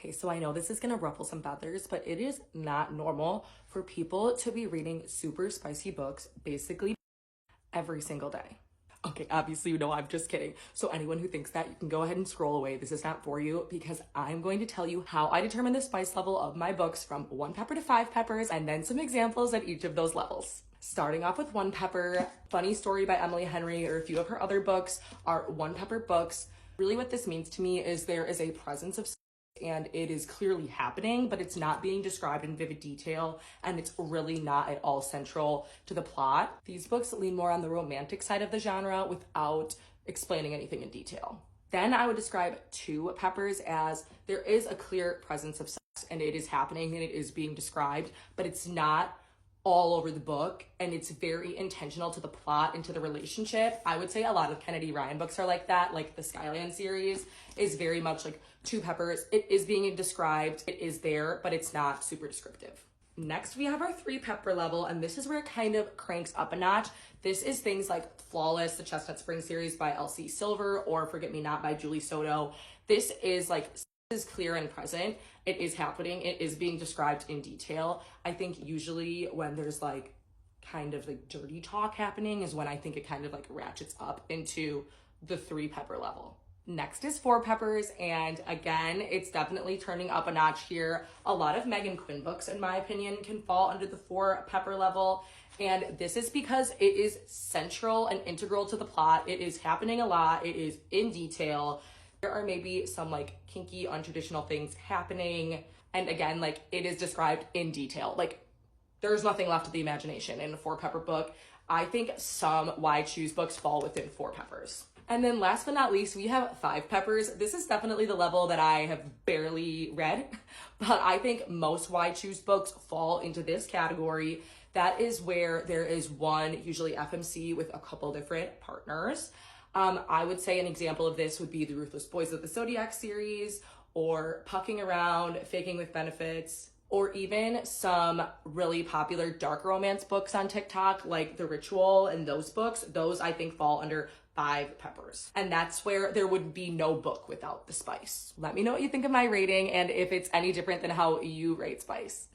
Okay, so I know this is gonna ruffle some feathers, but it is not normal for people to be reading super spicy books basically every single day. Okay, obviously, you know, I'm just kidding. So anyone who thinks that, you can go ahead and scroll away. This is not for you because I'm going to tell you how I determine the spice level of my books from 1 pepper to 5 peppers, and then some examples at each of those levels. Starting off with 1 pepper, Funny Story by Emily Henry, or a few of her other books are 1 pepper books. Really what this means to me is there is a presence of and it is clearly happening, but it's not being described in vivid detail, and it's really not at all central to the plot. These books lean more on the romantic side of the genre without explaining anything in detail. Then I would describe 2 peppers as there is a clear presence of sex, and it is happening and it is being described, but it's not all over the book, and it's very intentional to the plot and to the relationship. I would say a lot of Kennedy Ryan books are like that, like the Skyland series is very much like 2 peppers. It is being described, it is there, but it's not super descriptive. Next, we have our 3 pepper level, and this is where it kind of cranks up a notch. This is things like Flawless, the Chestnut Spring series by Elsie Silver, or Forget Me Not by Julie Soto. This is like is clear and present. It is happening. It is being described in detail. I think usually when there's like kind of like dirty talk happening is when I think it kind of like ratchets up into the 3 pepper level. Next is 4 peppers, and again, it's definitely turning up a notch here. A lot of Megan Quinn books, in my opinion, can fall under the 4 pepper level, and this is because it is central and integral to the plot. It is happening a lot. It is in detail. There are maybe some like kinky, untraditional things happening. And again, like it is described in detail. Like there's nothing left to the imagination in a 4 pepper book. I think some Why Choose books fall within 4 peppers. And then last but not least, we have 5 peppers. This is definitely the level that I have barely read, but I think most Why Choose books fall into this category. That is where there is one, usually FMC with a couple different partners. I would say an example of this would be the Ruthless Boys of the Zodiac series, or Pucking Around, Faking with Benefits, or even some really popular dark romance books on TikTok, like The Ritual and those books. Those I think fall under 5 peppers. And that's where there would be no book without the spice. Let me know what you think of my rating and if it's any different than how you rate spice.